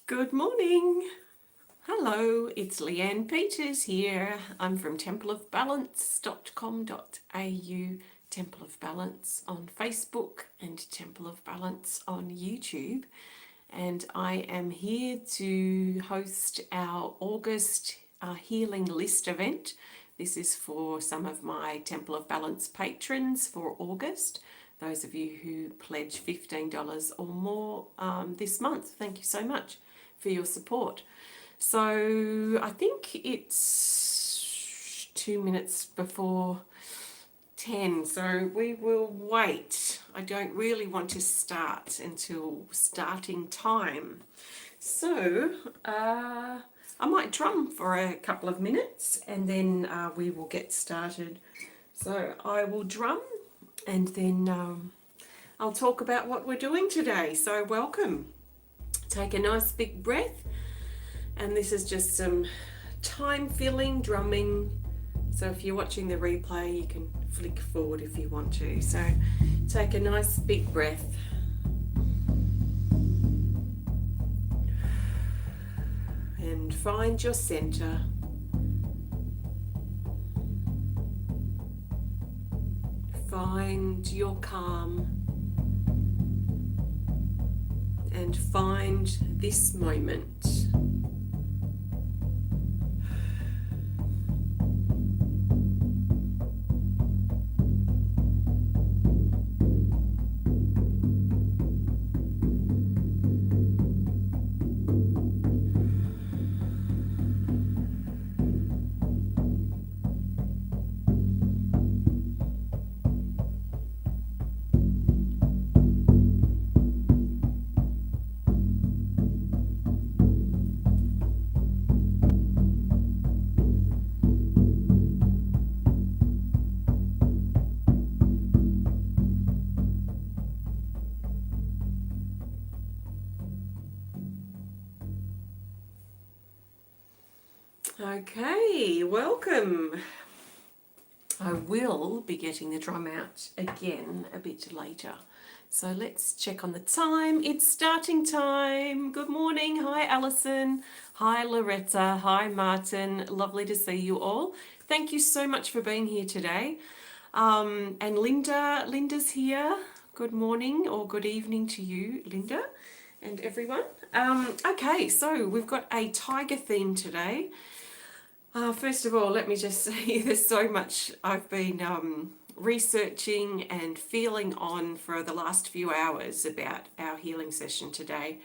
Good morning. Hello, it's Leanne Peters here. I'm from templeofbalance.com.au, Temple of Balance on Facebook and Temple of Balance on YouTube. And I am here to host our August Healing List event. This is for some of my Temple of Balance patrons for August. Those of you who pledge $15 or more this month, thank you so much for your support. So I think it's 2 minutes before 10, so we will wait. I don't really want to start until starting time. So I might drum for a couple of minutes and then we will get started. So I will drum and then I'll talk about what we're doing today. So welcome. Take a nice big breath, and this is just some time-filling drumming. So if you're watching the replay, you can flick forward if you want to. So take a nice big breath. And find your center. Find your calm. And find this moment. Okay, welcome. I will be getting the drum out again a bit later. So let's check on the time. It's starting time. Good morning. Hi, Allison. Hi, Loretta. Hi, Martin. Lovely to see you all. Thank you so much for being here today. And Linda's here. Good morning or good evening to you, Linda, and everyone. Okay, so we've got a tiger theme today. First of all, let me just say there's so much I've been researching and feeling on for the last few hours about our healing session today.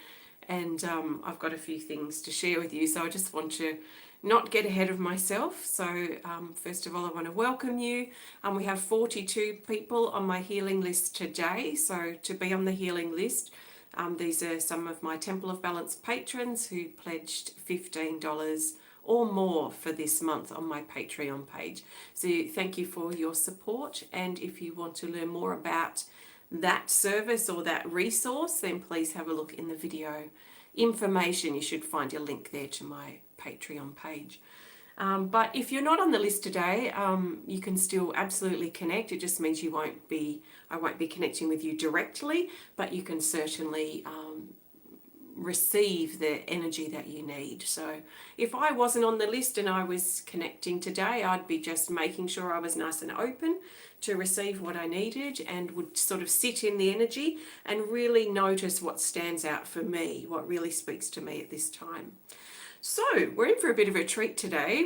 And I've got a few things to share with you. So I just want to not get ahead of myself. So first of all, I want to welcome you. We have 42 people on my healing list today. So to be on the healing list, these are some of my Temple of Balance patrons who pledged $15 or more for this month on my Patreon page. So thank you for your support, and if you want to learn more about that service or that resource, then please have a look in the video information. You should find a link there to my Patreon page. But if you're not on the list today, you can still absolutely connect. It just means I won't be connecting with you directly, but you can certainly receive the energy that you need. So if I wasn't on the list and I was connecting today, I'd be just making sure I was nice and open to receive what I needed and would sort of sit in the energy and really notice what stands out for me, what really speaks to me at this time. So we're in for a bit of a treat today.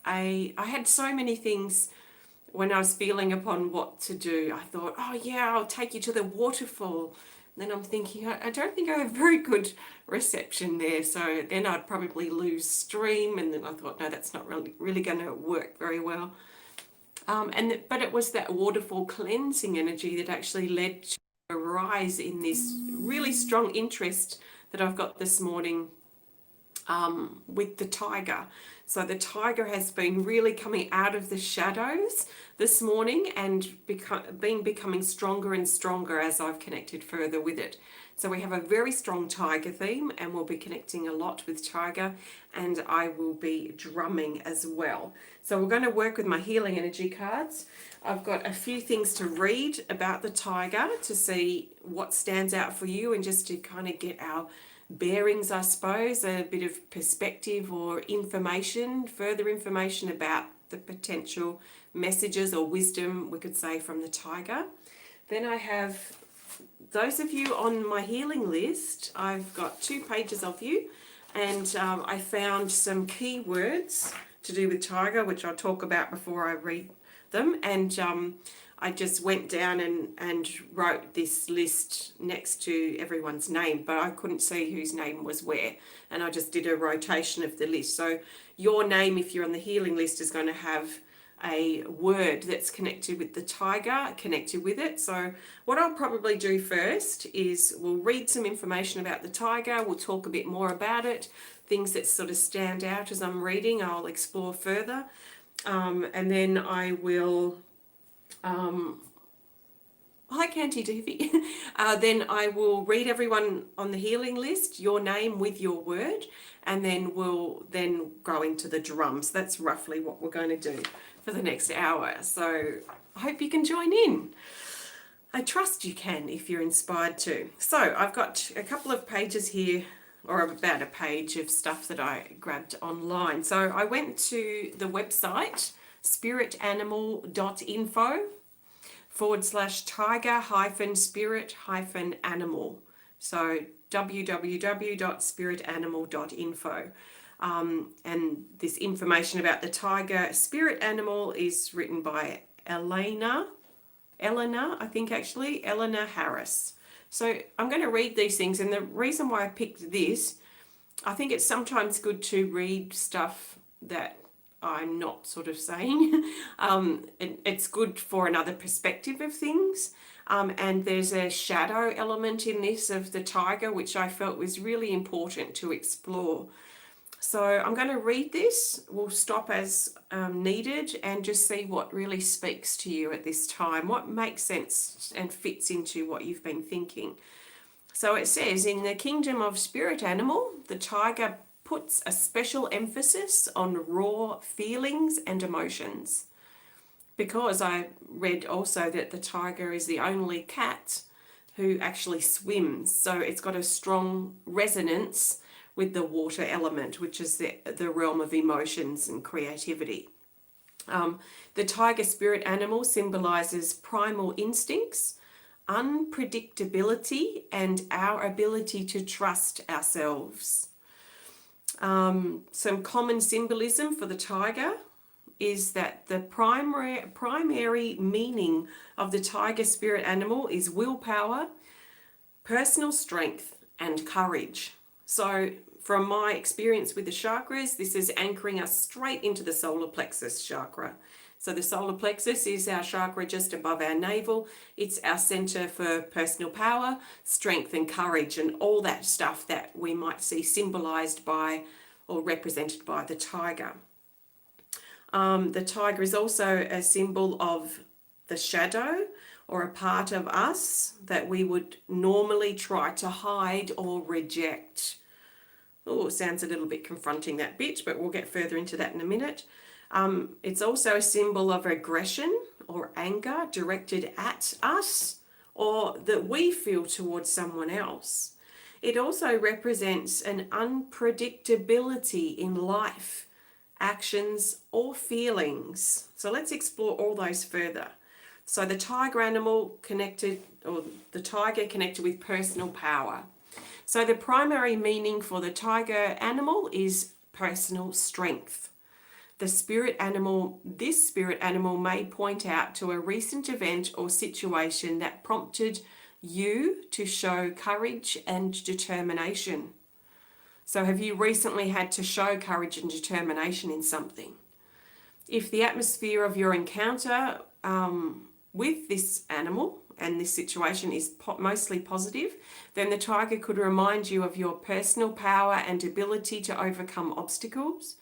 I had so many things when I was feeling upon what to do. I thought, oh yeah, I'll take you to the waterfall. Then I'm thinking, I don't think I have very good reception there, so then I'd probably lose stream, and then I thought, no, that's not really going to work very well. But it was that waterfall cleansing energy that actually led to a rise in this really strong interest that I've got this morning with the tiger. So the tiger has been really coming out of the shadows this morning and becoming stronger and stronger as I've connected further with it. So we have a very strong tiger theme, and we'll be connecting a lot with tiger, and I will be drumming as well. So we're going to work with my healing energy cards. I've got a few things to read about the tiger to see what stands out for you, and just to kind of get our bearings, I suppose, a bit of perspective or information, further information about the potential messages or wisdom, we could say, from the tiger. Then I have those of you on my healing list. I've got 2 pages of you, and I found some keywords to do with tiger, which I'll talk about before I read them, and I just went down and wrote this list next to everyone's name, but I couldn't see whose name was where, and I just did a rotation of the list. So your name, if you're on the healing list, is going to have a word that's connected with the tiger, connected with it. So what I'll probably do first is we'll read some information about the tiger, we'll talk a bit more about it, things that sort of stand out as I'm reading, I'll explore further, and then I will... hi Kanti, Devi. Then I will read everyone on the healing list, your name with your word, and then we'll then go into the drums. That's roughly what we're going to do for the next hour. So I hope you can join in. I trust you can if you're inspired to. So I've got a couple of pages here, or about a page of stuff that I grabbed online. So I went to the website spiritanimal.info/tiger-spirit-animal. So www.spiritanimal.info. And this information about the tiger spirit animal is written by Eleanor, I think actually, Eleanor Harris. So I'm going to read these things, and the reason why I picked this, I think it's sometimes good to read stuff that I'm not sort of saying. It's good for another perspective of things. And there's a shadow element in this of the tiger, which I felt was really important to explore. So I'm going to read this. We'll stop as needed and just see what really speaks to you at this time, what makes sense and fits into what you've been thinking. So it says, in the kingdom of spirit animal, the tiger puts a special emphasis on raw feelings and emotions. Because I read also that the tiger is the only cat who actually swims, so it's got a strong resonance with the water element, which is the realm of emotions and creativity. The tiger spirit animal symbolizes primal instincts, unpredictability, and our ability to trust ourselves. Some common symbolism for the tiger is that the primary meaning of the tiger spirit animal is willpower, personal strength, and courage. So from my experience with the chakras, this is anchoring us straight into the solar plexus chakra. So the solar plexus is our chakra just above our navel. It's our center for personal power, strength, and courage, and all that stuff that we might see symbolized by or represented by the tiger. The tiger is also a symbol of the shadow, or a part of us that we would normally try to hide or reject. Oh, it sounds a little bit confronting, that bit, but we'll get further into that in a minute. It's also a symbol of aggression or anger directed at us, or that we feel towards someone else. It also represents an unpredictability in life, actions, or feelings. So let's explore all those further. So the tiger animal connected, or the tiger connected with personal power. So the primary meaning for the tiger animal is personal strength. This spirit animal may point out to a recent event or situation that prompted you to show courage and determination. So have you recently had to show courage and determination in something? If the atmosphere of your encounter with this animal and this situation is mostly positive, then the tiger could remind you of your personal power and ability to overcome obstacles.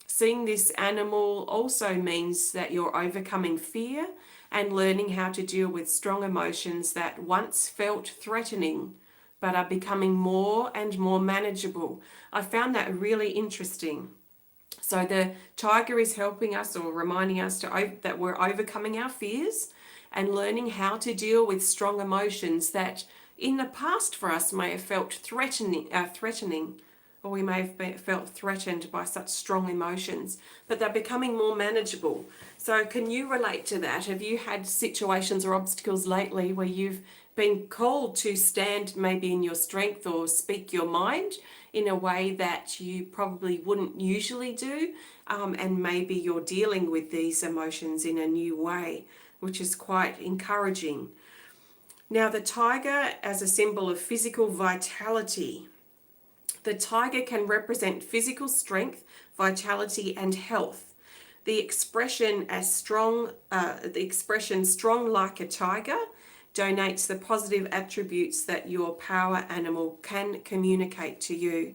Seeing this animal also means that you're overcoming fear and learning how to deal with strong emotions that once felt threatening but are becoming more and more manageable. I found that really interesting. So the tiger is helping us or reminding us that we're overcoming our fears and learning how to deal with strong emotions that in the past for us may have felt threatening, or we may have felt threatened by such strong emotions, but they're becoming more manageable. So can you relate to that? Have you had situations or obstacles lately where you've been called to stand maybe in your strength or speak your mind in a way that you probably wouldn't usually do, and maybe you're dealing with these emotions in a new way, which is quite encouraging. Now, the tiger as a symbol of physical vitality. The tiger can represent physical strength, vitality, and health. The expression strong like a tiger donates the positive attributes that your power animal can communicate to you.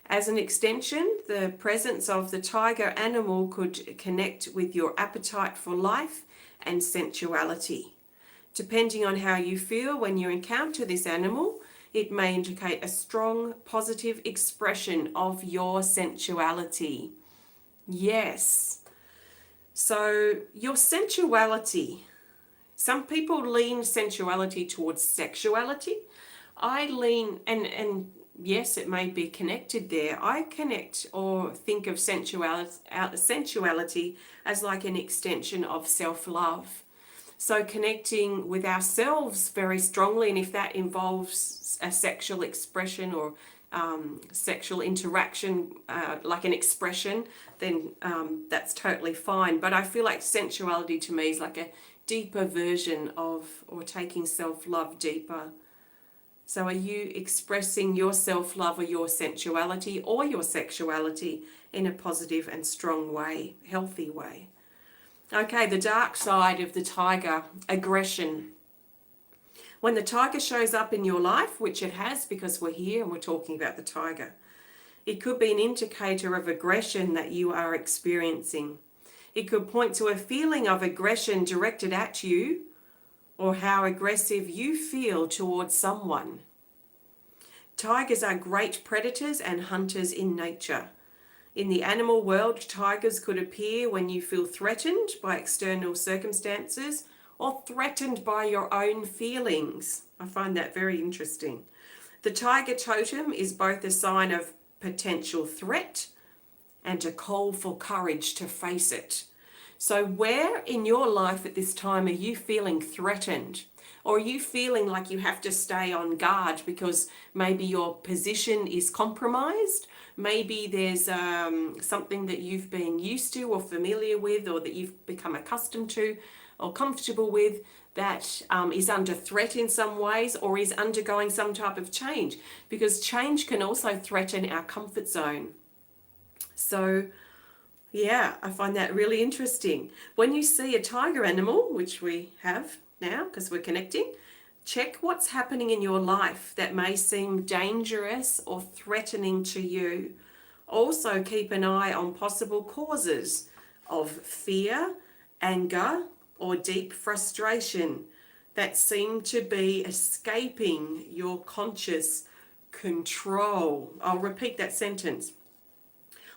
As an extension, the presence of the tiger animal could connect with your appetite for life and sensuality. Depending on how you feel when you encounter this animal, it may indicate a strong, positive expression of your sensuality. Yes. So, your sensuality. Some people lean sensuality towards sexuality. I lean, and yes, it may be connected there. I connect or think of sensuality as like an extension of self-love. So connecting with ourselves very strongly, and if that involves a sexual expression or sexual interaction, like an expression, then that's totally fine. But I feel like sensuality to me is like a deeper version of, or taking self-love deeper. So are you expressing your self-love or your sensuality or your sexuality in a positive and strong way, healthy way? Okay, the dark side of the tiger, aggression. When the tiger shows up in your life, which it has because we're here and we're talking about the tiger, it could be an indicator of aggression that you are experiencing. It could point to a feeling of aggression directed at you, or how aggressive you feel towards someone. Tigers are great predators and hunters in nature. In the animal world, tigers could appear when you feel threatened by external circumstances or threatened by your own feelings. I find that very interesting. The tiger totem is both a sign of potential threat and a call for courage to face it. So where in your life at this time are you feeling threatened? Or are you feeling like you have to stay on guard because maybe your position is compromised? Maybe there's something that you've been used to or familiar with, or that you've become accustomed to or comfortable with, that is under threat in some ways, or is undergoing some type of change, because change can also threaten our comfort zone. So yeah, I find that really interesting. When you see a tiger animal, which we have now because we're connecting, check what's happening in your life that may seem dangerous or threatening to you. Also keep an eye on possible causes of fear, anger, or deep frustration that seem to be escaping your conscious control. I'll repeat that sentence.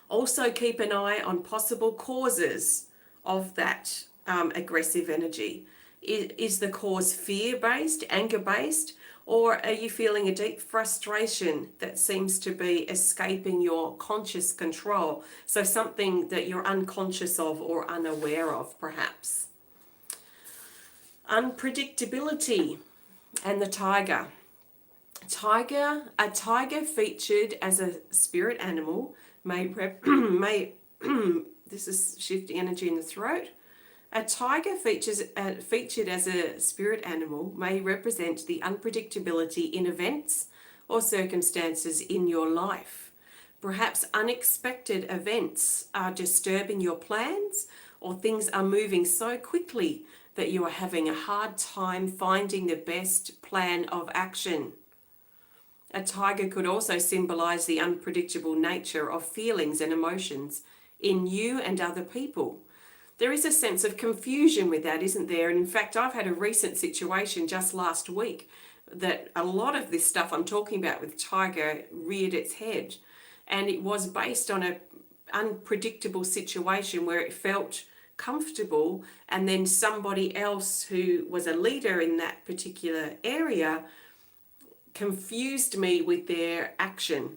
Also keep an eye on possible causes of that aggressive energy. Is the cause fear-based, anger-based, or are you feeling a deep frustration that seems to be escaping your conscious control? So something that you're unconscious of or unaware of, perhaps. Unpredictability and the tiger. A tiger featured as a spirit animal this is shifting energy in the throat. A tiger featured as a spirit animal may represent the unpredictability in events or circumstances in your life. Perhaps unexpected events are disturbing your plans, or things are moving so quickly that you are having a hard time finding the best plan of action. A tiger could also symbolize the unpredictable nature of feelings and emotions in you and other people. There is a sense of confusion with that, isn't there? And in fact, I've had a recent situation just last week that a lot of this stuff I'm talking about with tiger reared its head. And it was based on an unpredictable situation where it felt comfortable, and then somebody else who was a leader in that particular area confused me with their action,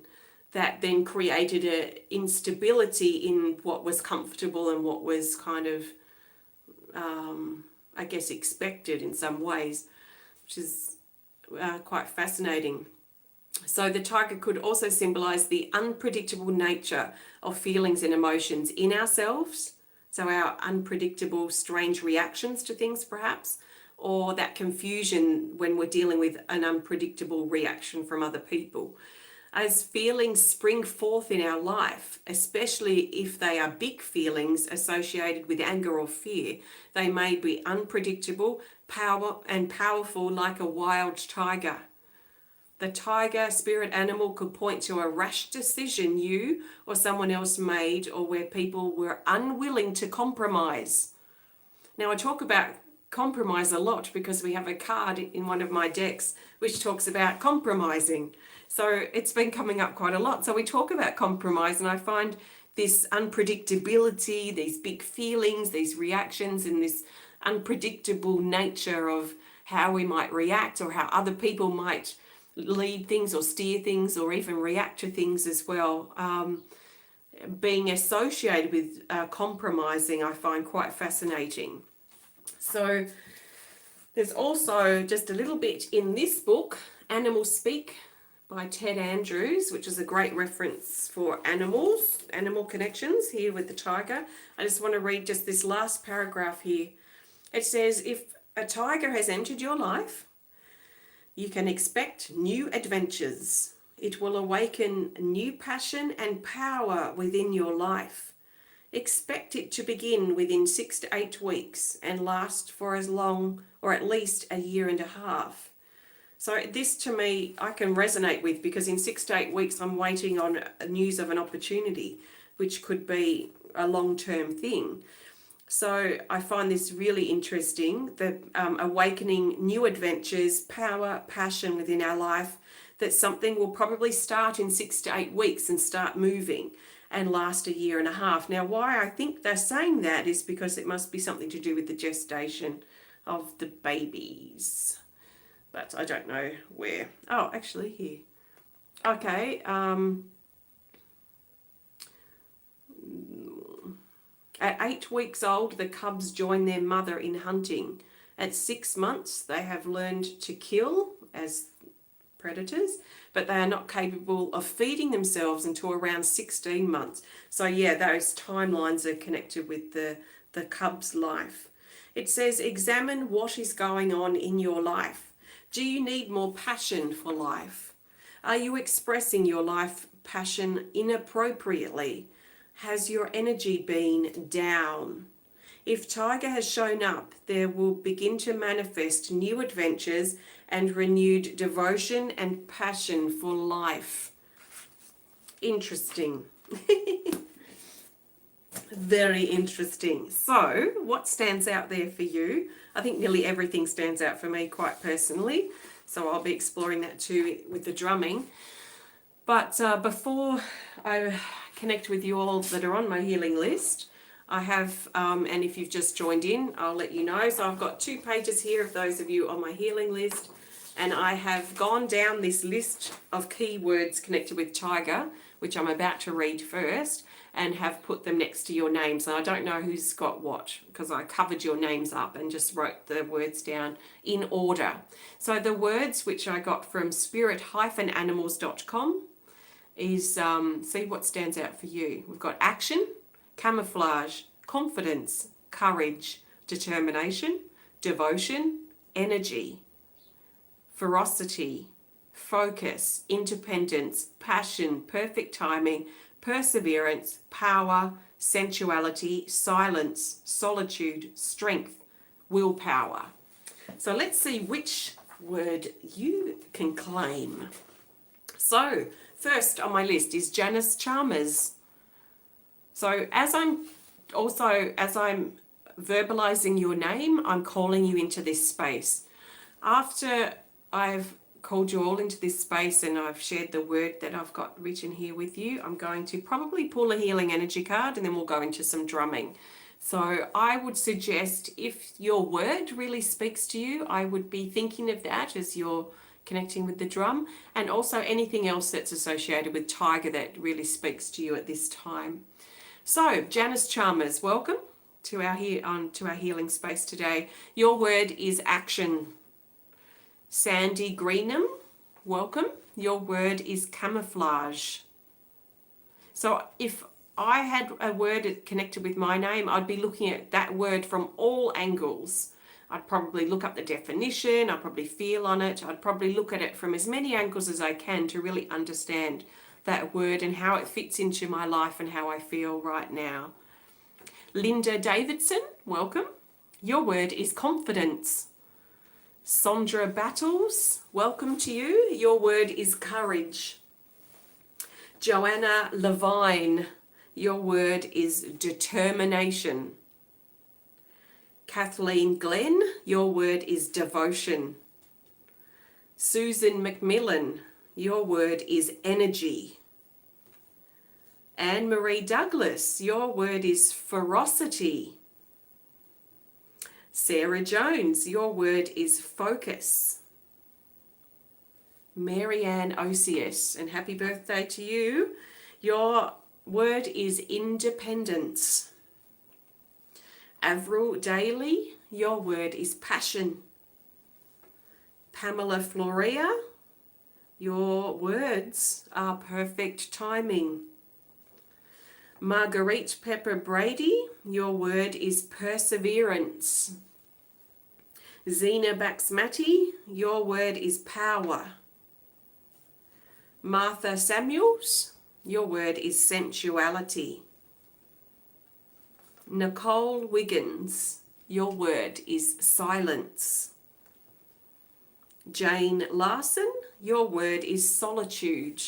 that then created a instability in what was comfortable and what was kind of, I guess, expected in some ways, which is quite fascinating. So the tiger could also symbolize the unpredictable nature of feelings and emotions in ourselves. So our unpredictable, strange reactions to things, perhaps, or that confusion when we're dealing with an unpredictable reaction from other people. As feelings spring forth in our life, especially if they are big feelings associated with anger or fear, they may be unpredictable, powerful like a wild tiger. The tiger spirit animal could point to a rash decision you or someone else made, or where people were unwilling to compromise. Now, I talk about compromise a lot because we have a card in one of my decks which talks about compromising. So it's been coming up quite a lot. So we talk about compromise, and I find this unpredictability, these big feelings, these reactions, and this unpredictable nature of how we might react or how other people might lead things or steer things or even react to things as well. Being associated with compromising, I find quite fascinating. So there's also just a little bit in this book, Animal Speak by Ted Andrews, which is a great reference for animals, animal connections here with the tiger. I just want to read just this last paragraph here. It says, if a tiger has entered your life, you can expect new adventures. It will awaken new passion and power within your life. Expect it to begin within 6 to 8 weeks and last for as long or at least a year and a half. So this, to me, I can resonate with, because in 6 to 8 weeks I'm waiting on news of an opportunity, which could be a long-term thing. So I find this really interesting, that awakening new adventures, power, passion within our life, that something will probably start in 6 to 8 weeks and start moving and last a year and a half. Now, why I think they're saying that is because it must be something to do with the gestation of the babies. But I don't know where. Oh, actually here. Okay. At 8 weeks old, the cubs join their mother in hunting. At 6 months, they have learned to kill as predators, but they are not capable of feeding themselves until around 16 months. So yeah, those timelines are connected with the cub's life. It says, examine what is going on in your life. Do you need more passion for life? Are you expressing your life passion inappropriately? Has your energy been down? If tiger has shown up, there will begin to manifest new adventures and renewed devotion and passion for life. Interesting. Very interesting. So, what stands out there for you? I think nearly everything stands out for me quite personally. So I'll be exploring that too with the drumming. But before I connect with you all that are on my healing list, I have, and if you've just joined in, I'll let you know. So I've got 2 pages here of those of you on my healing list. And I have gone down this list of keywords connected with tiger, which I'm about to read first, and have put them next to your names. And I don't know who's got what, because I covered your names up and just wrote the words down in order. So the words which I got from spirit-animals.com is, see what stands out for you. We've got action, camouflage, confidence, courage, determination, devotion, energy, ferocity, focus, independence, passion, perfect timing, perseverance, power, sensuality, silence, solitude, strength, willpower. So let's see which word you can claim. So first on my list is Janice Chalmers. So as I'm verbalizing your name, I'm calling you into this space. After I've called you all into this space and I've shared the word that I've got written here with you, I'm going to probably pull a healing energy card and then we'll go into some drumming. So I would suggest, if your word really speaks to you, I would be thinking of that as you're connecting with the drum, and also anything else that's associated with tiger that really speaks to you at this time. So, Janice Chalmers, welcome to our healing space today. Your word is action. Sandi Greenham, welcome. Your word is camouflage. So if I had a word connected with my name, I'd be looking at that word from all angles. I'd probably look up the definition, I'd probably feel on it, I'd probably look at it from as many angles as I can to really understand that word and how it fits into my life and how I feel right now. Linda Davidson, welcome. Your word is confidence. Sondra Battles, welcome to you. Your word is courage. Joanna Levine, your word is determination. Kathleen Glen, your word is devotion. Susan Macmillan, your word is energy. Anne-Marie Douglas, your word is ferocity. Sarah Jones, your word is focus. Ann Osias, and happy birthday to you. Your word is independence. Avril Daly, your word is passion. Pamela Florea, your words are perfect timing. Marguerite Pepper Brady, your word is perseverance. Zeina Baksmaty, your word is power. Martha Samuels, your word is sensuality. Nicole Wiggins, your word is silence. Jane Larson, your word is solitude.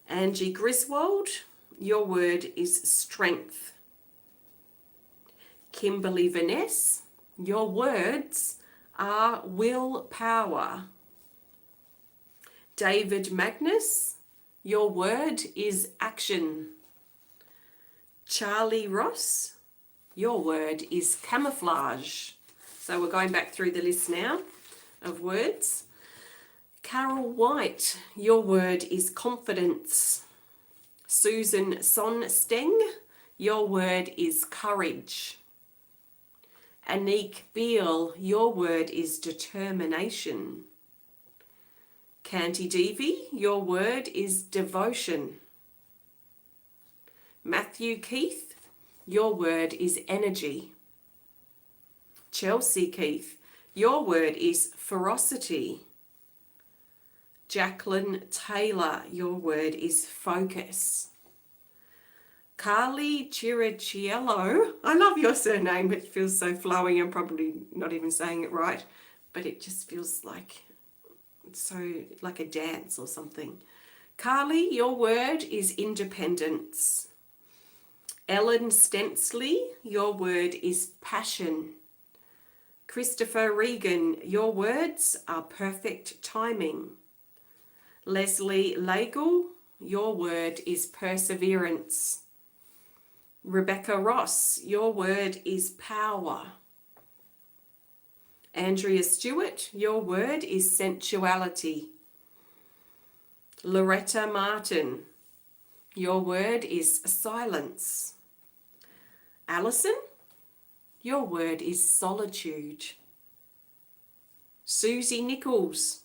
Angie Griswold, your word is strength. Kimberly Vaness, your words are willpower. David Magnus, your word is action. Charlie Ross, your word is camouflage. So we're going back through the list now of words. Carol White, your word is confidence. Susan Sonsteng, your word is courage. Annick Beal, your word is determination. Kanti Devi, your word is devotion. Matthew Keith, your word is energy. Chelsea Keith, your word is ferocity. Jacqueline Taylor, your word is focus. Carlee Chirichiello, I love your surname, it feels so flowing, I'm probably not even saying it right, but it just feels like a dance or something. Carlee, your word is independence. Ellen Stenslie, your word is passion. Christopher Regan, your words are perfect timing. Leslie Laagel, your word is perseverance. Rebecca Ross, your word is power. Andrea Stuart, your word is sensuality. Loretta Martin, your word is silence. Allison, your word is solitude. Suzie Nicholls,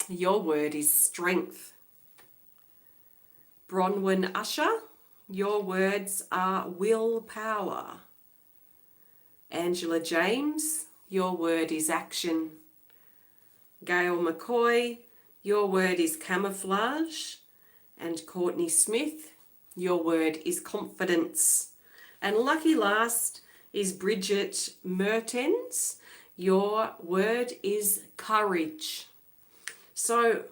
your word is strength. Bronwyn Usher, your words are willpower. Angela James, your word is action. Gayle McCoy, your word is camouflage. And Courtney Smith, your word is confidence. And lucky last is Bridget Mehrtens, your word is courage. So,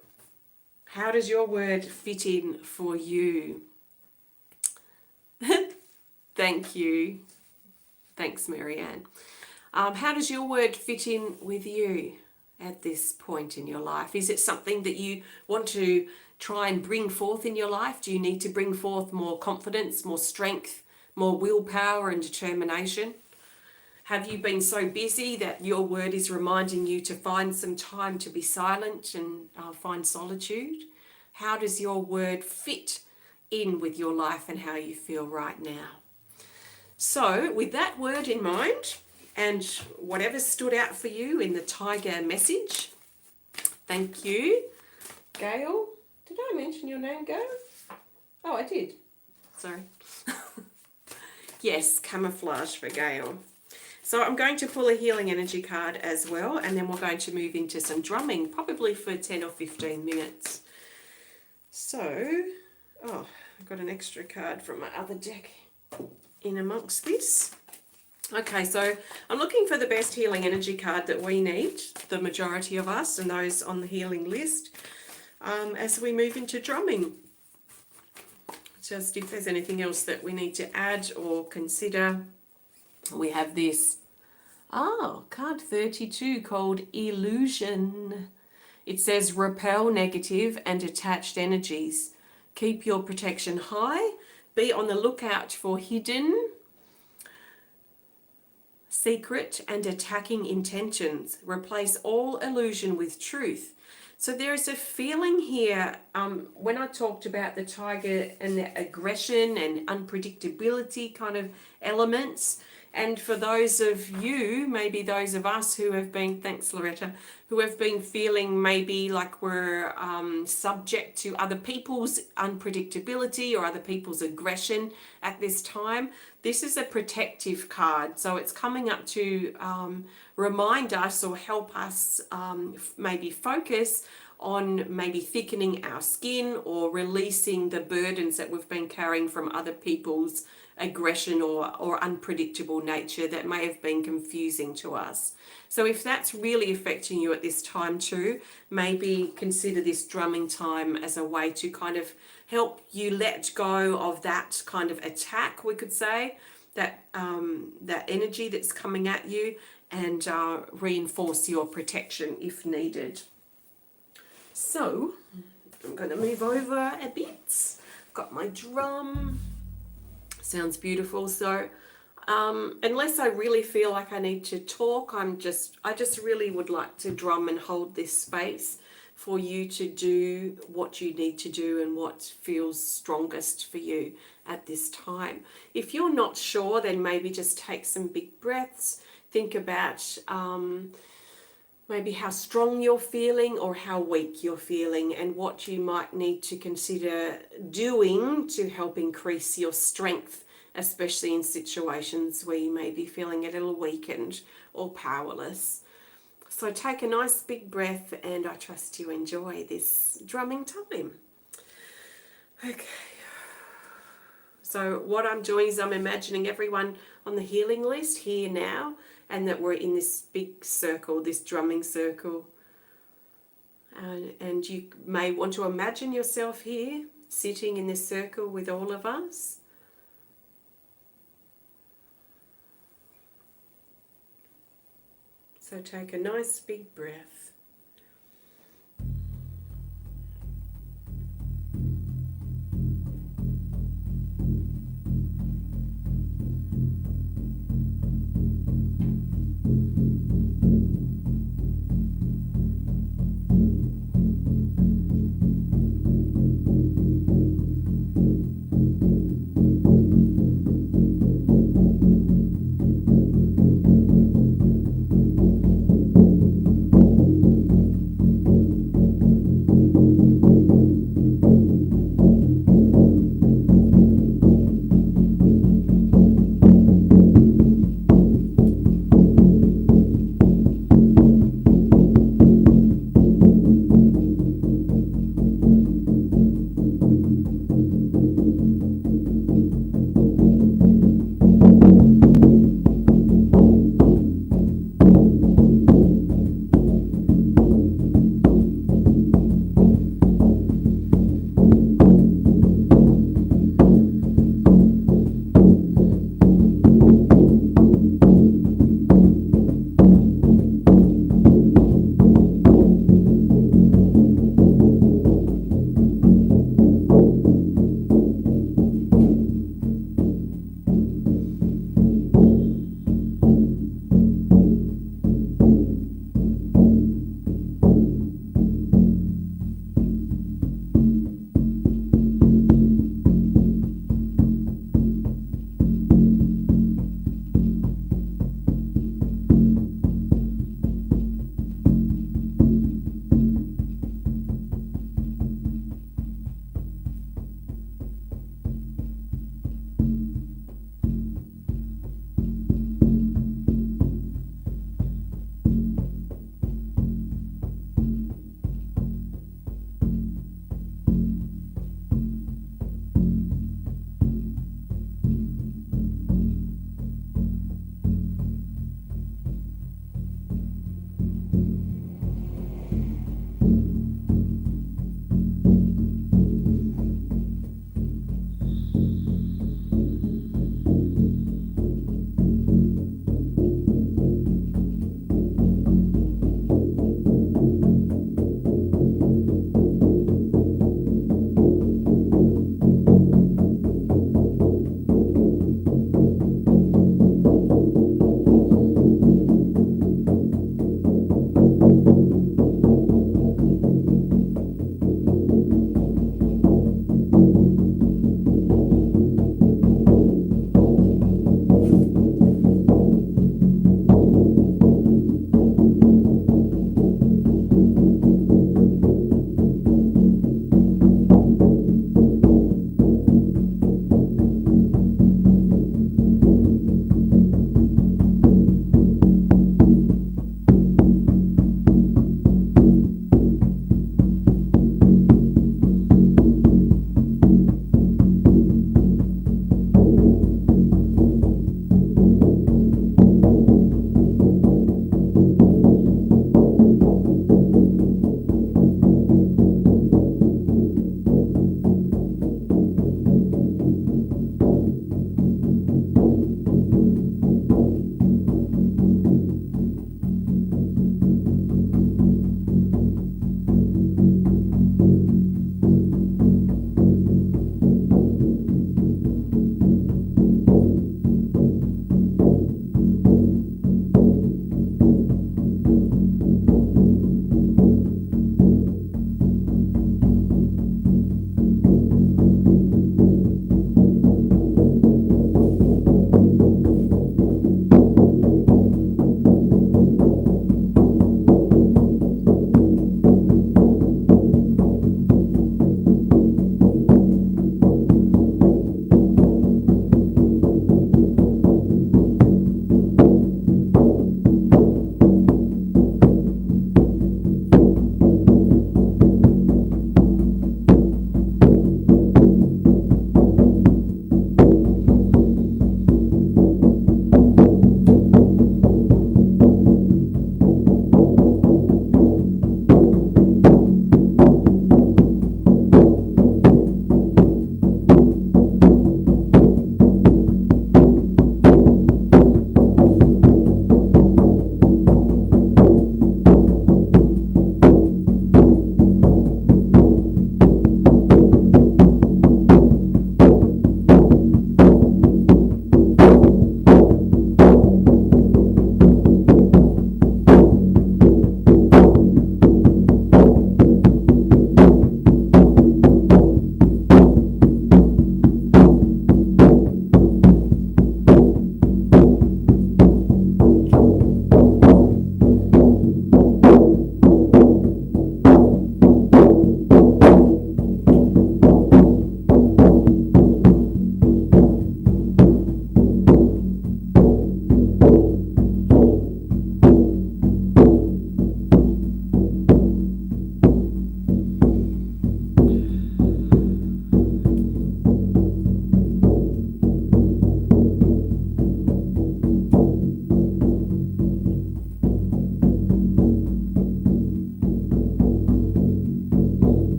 how does your word fit in for you? Thank you. Thanks, Marianne. How does your word fit in with you at this point in your life? Is it something that you want to try and bring forth in your life? Do you need to bring forth more confidence, more strength, more willpower and determination? Have you been so busy that your word is reminding you to find some time to be silent and find solitude? How does your word fit in with your life and how you feel right now? So with that word in mind, and whatever stood out for you in the tiger message, thank you. Gayle, did I mention your name, Gayle? Oh, I did. Sorry. Yes, camouflage for Gayle. So I'm going to pull a healing energy card as well, and then we're going to move into some drumming, probably for 10 or 15 minutes. So, oh, I've got an extra card from my other deck in amongst this. Okay, so I'm looking for the best healing energy card that we need, the majority of us and those on the healing list, as we move into drumming. Just if there's anything else that we need to add or consider. We have this, card 32 called Illusion. It says repel negative and attached energies. Keep your protection high. Be on the lookout for hidden, secret and attacking intentions. Replace all illusion with truth. So there's a feeling here, when I talked about the tiger and the aggression and unpredictability kind of elements, and for those of you, maybe those of us who have been, thanks Loretta, who have been feeling maybe like we're subject to other people's unpredictability or other people's aggression at this time, this is a protective card. So it's coming up to remind us or help us maybe focus on maybe thickening our skin or releasing the burdens that we've been carrying from other people's aggression or unpredictable nature that may have been confusing to us. So if that's really affecting you at this time too, maybe consider this drumming time as a way to kind of help you let go of that kind of attack, we could say, that energy that's coming at you, and reinforce your protection if needed. So I'm going to move over a bit. I've got my drum. Sounds beautiful. So unless I really feel like I need to talk, I just really would like to drum and hold this space for you to do what you need to do and what feels strongest for you at this time. If you're not sure, then maybe just take some big breaths. Think about maybe how strong you're feeling or how weak you're feeling, and what you might need to consider doing to help increase your strength, especially in situations where you may be feeling a little weakened or powerless. So take a nice big breath, and I trust you enjoy this drumming time. Okay. So what I'm doing is I'm imagining everyone on the healing list here now, and that we're in this big circle, this drumming circle. And you may want to imagine yourself here, sitting in this circle with all of us. So take a nice big breath.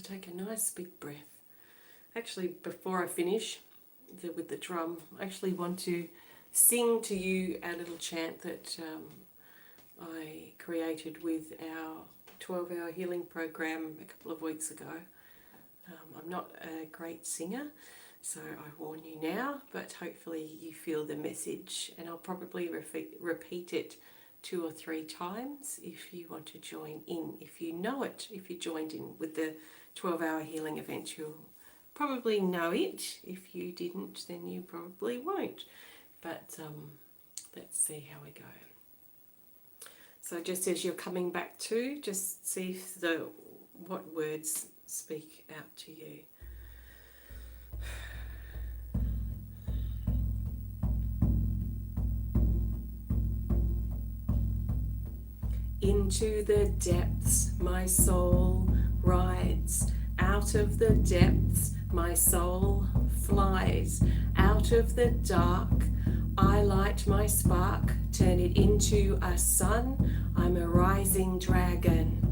take a nice big breath. Actually, before I finish with the drum, I actually want to sing to you a little chant that I created with our 12-hour healing program a couple of weeks ago. I'm not a great singer, so I warn you now, but hopefully you feel the message, and I'll probably repeat it 2 or 3 times if you want to join in. If you know it, if you joined in with the 12-hour healing event, you'll probably know it. If you didn't, then you probably won't. But let's see how we go. So just as you're coming back to, just see if what words speak out to you. Into the depths my soul rides, out of the depths my soul flies, out of the dark I light my spark, turn it into a sun, I'm a rising dragon.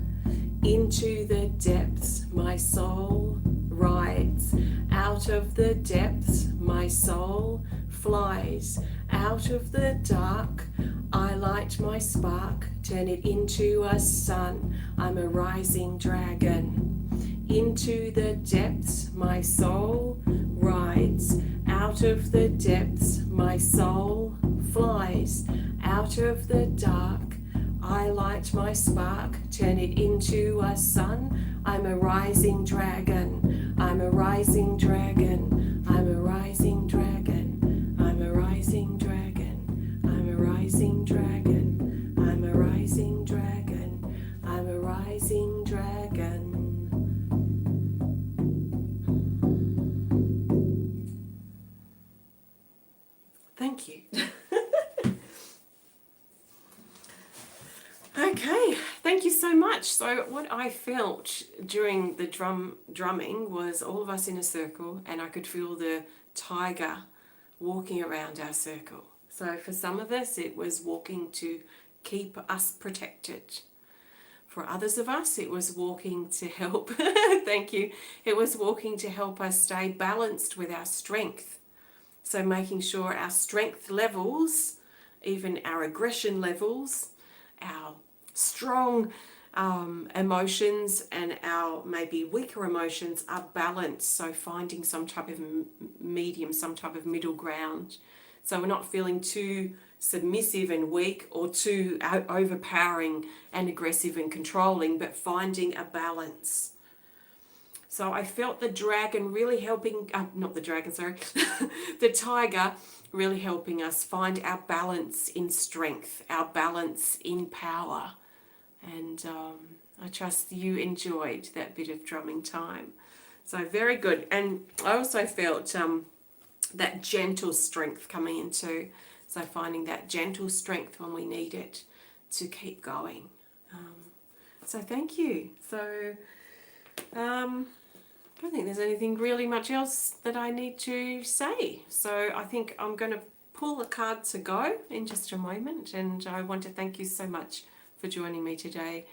Into the depths my soul rides, out of the depths my soul flies, out of the dark I light my spark, turn it into a sun, I'm a rising dragon. Into the depths my soul rides, out of the depths my soul flies, out of the dark I light my spark, turn it into a sun, I'm a rising dragon, I'm a rising dragon, I'm a rising dragon, I'm a rising dragon, I'm a rising dragon, I'm a rising dragon, I'm a rising dragon. Thank you. Okay, thank you so much. So what I felt during the drumming was all of us in a circle, and I could feel the tiger walking around our circle. So for some of us, it was walking to keep us protected. For others of us, it was walking to help. Thank you. It was walking to help us stay balanced with our strength. So making sure our strength levels, even our aggression levels, our strong emotions and our maybe weaker emotions are balanced. So finding some type of medium, some type of middle ground. So we're not feeling too submissive and weak or too overpowering and aggressive and controlling, but finding a balance. So I felt the dragon really helping, not the dragon, sorry, the tiger really helping us find our balance in strength, our balance in power. And I trust you enjoyed that bit of drumming time. So very good. And I also felt that gentle strength coming into, so finding that gentle strength when we need it to keep going. So thank you. So I don't think there's anything really much else that I need to say. So I think I'm going to pull a card to go in just a moment, and I want to thank you so much for joining me today.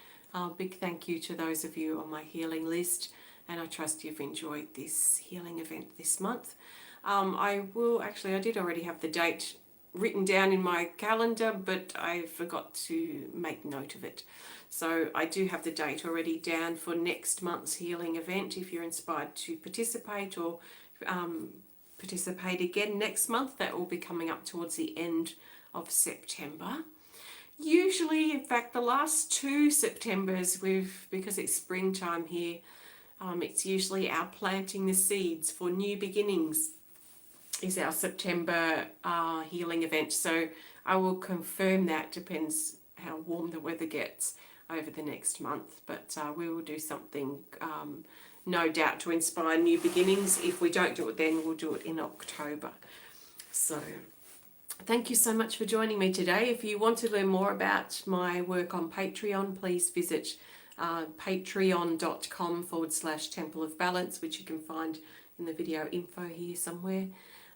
Big thank you to those of you on my healing list, and I trust you've enjoyed this healing event this month. I did already have the date written down in my calendar, but I forgot to make note of it. So I do have the date already down for next month's healing event. If you're inspired to participate or participate again next month, that will be coming up towards the end of September. Usually, in fact, the last 2 Septembers, because it's springtime here, it's usually our planting the seeds for new beginnings is our September healing event. So I will confirm that, depends how warm the weather gets over the next month. But we will do something, no doubt, to inspire new beginnings. If we don't do it then, we'll do it in October. So thank you so much for joining me today. If you want to learn more about my work on Patreon, please visit patreon.com/Temple of Balance, which you can find in the video info here somewhere.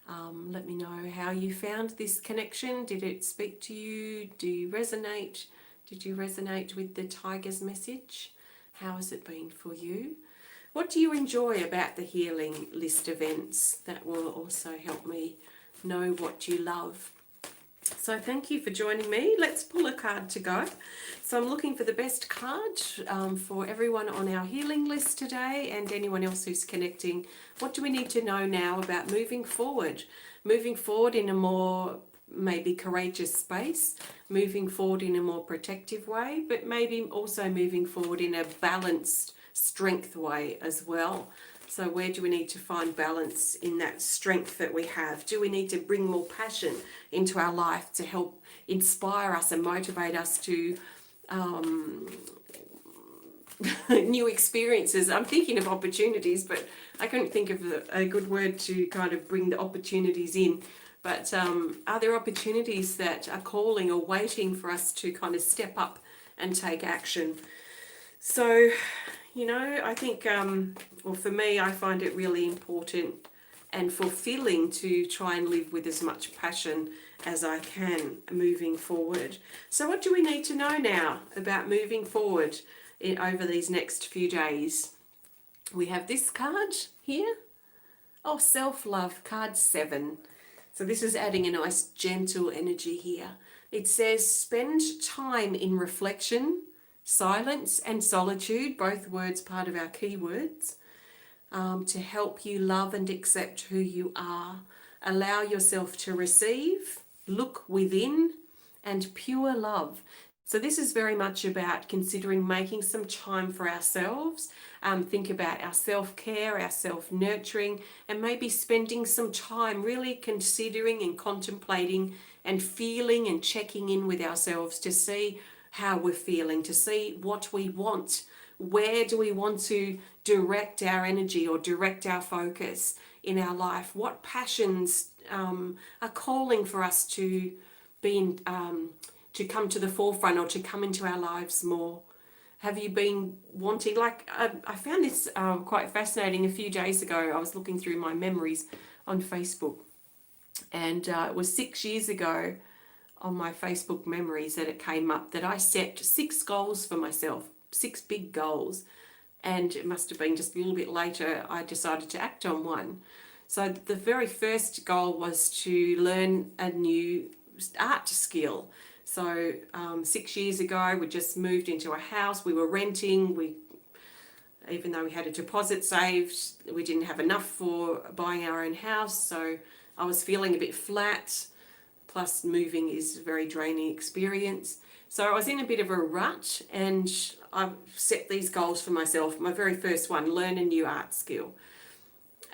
Let me know how you found this connection. Did it speak to you? Do you resonate? Did you resonate with the tiger's message? How has it been for you? What do you enjoy about the healing list events? That will also help me know what you love. So thank you for joining me. Let's pull a card to go. So I'm looking for the best card for everyone on our healing list today and anyone else who's connecting. What do we need to know now about moving forward? Moving forward in a more maybe courageous space, moving forward in a more protective way, but maybe also moving forward in a balanced strength way as well. So where do we need to find balance in that strength that we have? Do we need to bring more passion into our life to help inspire us and motivate us to new experiences? I'm thinking of opportunities, but I couldn't think of a good word to kind of bring the opportunities in. But are there opportunities that are calling or waiting for us to kind of step up and take action? So, you know, I think, well, for me, I find it really important and fulfilling to try and live with as much passion as I can moving forward. So what do we need to know now about moving forward over these next few days? We have this card here. Oh, self-love, card 7. So this is adding a nice gentle energy here. It says, spend time in reflection, silence and solitude, both words part of our keywords, to help you love and accept who you are. Allow yourself to receive, look within, and pure love. So this is very much about considering making some time for ourselves. Think about our self-care, our self-nurturing, and maybe spending some time really considering and contemplating and feeling and checking in with ourselves to see how we're feeling, to see what we want. Where do we want to direct our energy or direct our focus in our life? What passions are calling for us to be to come to the forefront or to come into our lives more? Have you been wanting, like, I found this quite fascinating a few days ago. I was looking through my memories on Facebook, and it was 6 years ago on my Facebook memories that it came up that I set 6 goals for myself, 6 big goals, and it must have been just a little bit later I decided to act on one. So the very first goal was to learn a new art skill. So 6 years ago, we just moved into a house. We were renting. Even though we had a deposit saved, we didn't have enough for buying our own house. So I was feeling a bit flat. Plus, moving is a very draining experience. So I was in a bit of a rut, and I set these goals for myself. My very first one, learn a new art skill.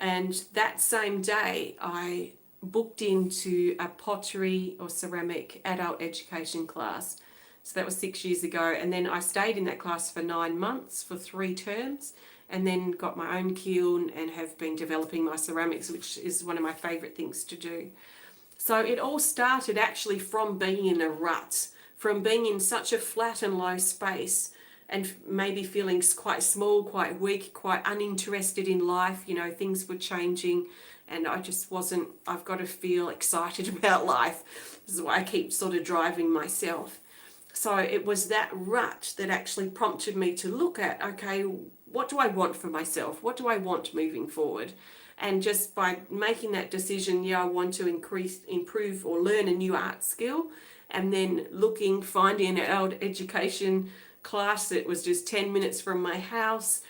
And that same day, I booked into a pottery or ceramic adult education class. So that was 6 years ago. And then I stayed in that class for 9 months, for 3 terms, and then got my own kiln and have been developing my ceramics, which is one of my favourite things to do. So it all started actually from being in a rut, from being in such a flat and low space and maybe feeling quite small, quite weak, quite uninterested in life. You know, things were changing and I just wasn't, I've got to feel excited about life. This is why I keep sort of driving myself. So it was that rut that actually prompted me to look at, okay, what do I want for myself? What do I want moving forward? And just by making that decision, yeah, I want to improve or learn a new art skill, and then finding an adult education class that was just 10 minutes from my house,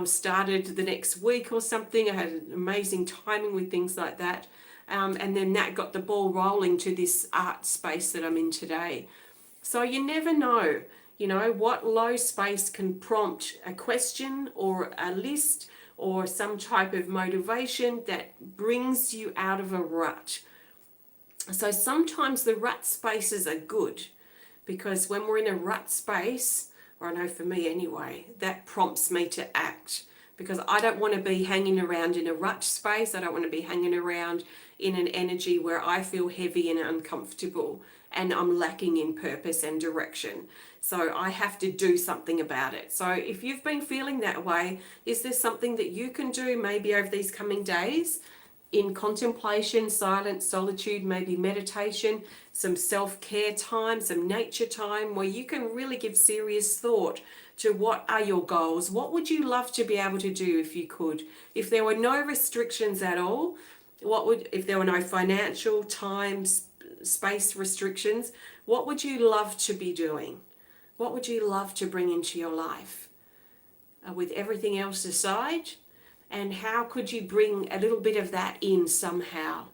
started the next week or something. I had an amazing timing with things like that. And then that got the ball rolling to this art space that I'm in today. So you never know, you know, what low space can prompt a question or a list or some type of motivation that brings you out of a rut. So sometimes the rut spaces are good, because when we're in a rut space, or I know for me anyway, that prompts me to act, because I don't want to be hanging around in a rut space. I don't want to be hanging around in an energy where I feel heavy and uncomfortable and I'm lacking in purpose and direction. So I have to do something about it. So if you've been feeling that way, is there something that you can do maybe over these coming days in contemplation, silence, solitude, maybe meditation, some self-care time, some nature time, where you can really give serious thought to what are your goals. What would you love to be able to do if you could? If there were no restrictions at all, if there were no financial, time, space restrictions, what would you love to be doing? What would you love to bring into your life? With everything else aside, and how could you bring a little bit of that in somehow?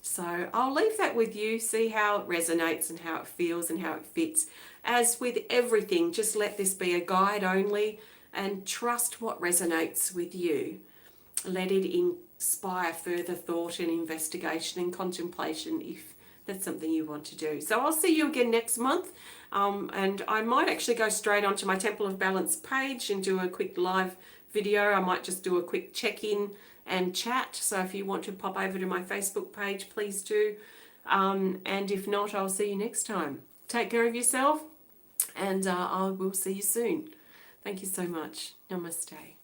So I'll leave that with you, see how it resonates and how it feels and how it fits. As with everything, just let this be a guide only and trust what resonates with you. Let it inspire further thought and investigation and contemplation if that's something you want to do. So I'll see you again next month. And I might actually go straight onto my Temple of Balance page and do a quick live video. I might just do a quick check-in and chat. So if you want to pop over to my Facebook page, please do. And if not, I'll see you next time. Take care of yourself, and I will see you soon. Thank you so much. Namaste.